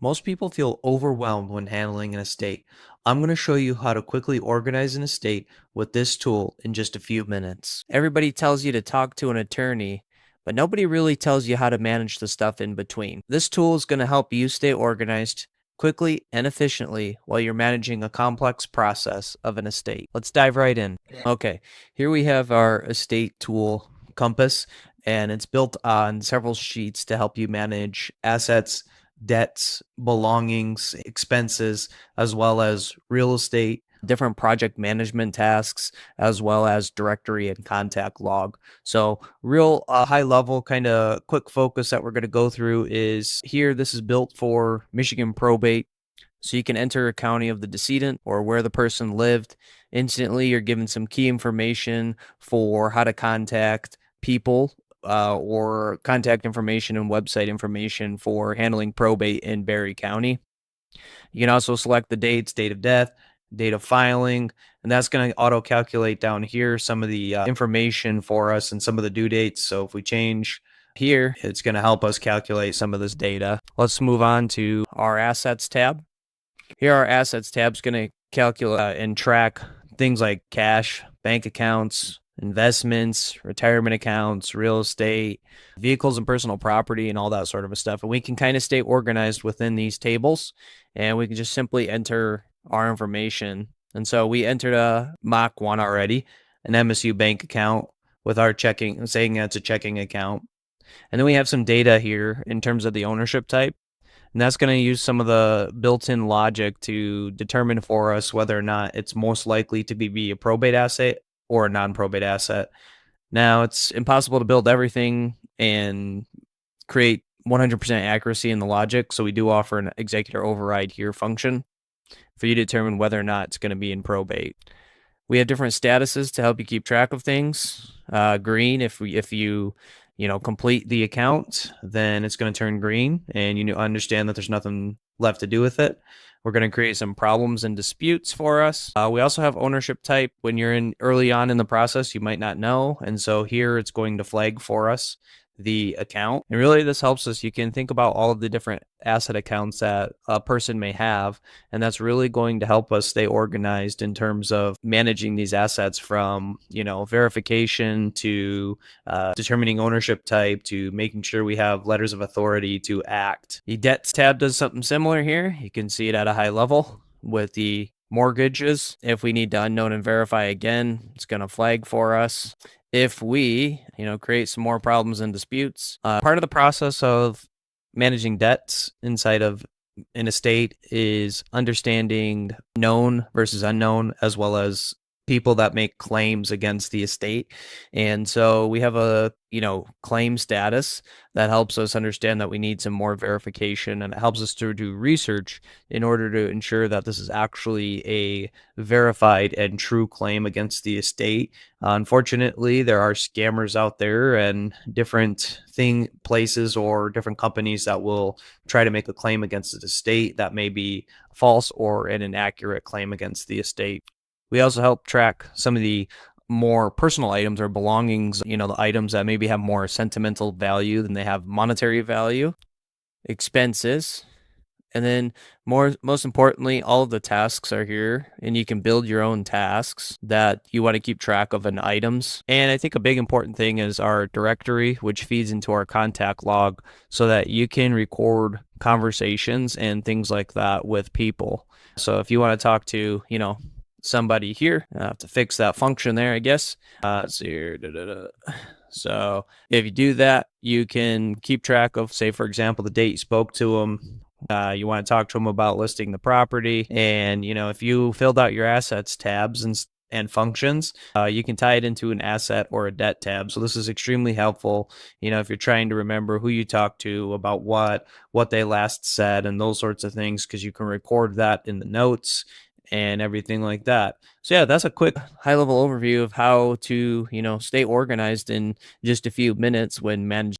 Most people feel overwhelmed when handling an estate. I'm going to show you how to quickly organize an estate with this tool in just a few minutes. Everybody tells you to talk to an attorney, but nobody really tells you how to manage the stuff in between. This tool is going to help you stay organized quickly and efficiently while you're managing a complex process of an estate. Let's dive right in. Okay, here we have our estate tool compass, and it's built on several sheets to help you manage assets, debts, belongings, expenses, as well as real estate, different project management tasks, as well as directory and contact log. So real high level kind of quick focus that we're going to go through is here. This is built for Michigan probate. So you can enter a county of the decedent or where the person lived. Instantly, you're given some key information for how to contact people or contact information and website information for handling probate in Berry County. You can also select the dates, date of death, date of filing, and that's going to auto calculate down here some of the information for us and some of the due dates. So if we change here, it's going to help us calculate some of this data. Let's move on to our assets tab. Here, our assets tab is going to calculate and track things like cash, bank accounts, investments, retirement accounts, real estate, vehicles and personal property, and all that sort of stuff. And we can kind of stay organized within these tables, and we can just simply enter our information. And so we entered a mock one already, an MSU bank account with our checking, saying that's a checking account. And then we have some data here in terms of the ownership type. And that's going to use some of the built-in logic to determine for us whether or not it's most likely to be a probate asset or a non-probate asset. Now, it's impossible to build everything and create 100% accuracy in the logic, so we do offer an executor override here function for you to determine whether or not it's going to be in probate. We have different statuses to help you keep track of things. Green, if you complete the account, then it's going to turn green, and you understand that there's nothing left to do with it. We're going to create some problems and disputes for us. We also have ownership type. When you're in early on in the process, you might not know, and so here it's going to flag for us the account. And really, this helps us. You can think about all of the different asset accounts that a person may have, and that's really going to help us stay organized in terms of managing these assets from verification to determining ownership type to making sure we have letters of authority to act. The debts tab does something similar here. You can see it at a high level with the mortgages. If we need to unknown and verify again, it's going to flag for us. If we, create some more problems and disputes, part of the process of managing debts inside of an estate is understanding known versus unknown, as well as people that make claims against the estate. And so we have a claim status that helps us understand that we need some more verification, and it helps us to do research in order to ensure that this is actually a verified and true claim against the estate. Unfortunately, there are scammers out there and different places or different companies that will try to make a claim against the estate that may be false or an inaccurate claim against the estate. We also help track some of the more personal items or belongings, the items that maybe have more sentimental value than they have monetary value, expenses, and then most importantly, all of the tasks are here, and you can build your own tasks that you want to keep track of in items. And I think a big important thing is our directory, which feeds into our contact log so that you can record conversations and things like that with people. So if you want to talk to, somebody here, I have to fix that function there, I guess. So if you do that, you can keep track of, say, for example, the date you spoke to them. You want to talk to them about listing the property. And, if you filled out your assets tabs and functions, you can tie it into an asset or a debt tab. So this is extremely helpful, if you're trying to remember who you talked to about what they last said and those sorts of things, because you can record that in the notes and everything like that. So yeah, that's a quick high-level overview of how to, stay organized in just a few minutes when managing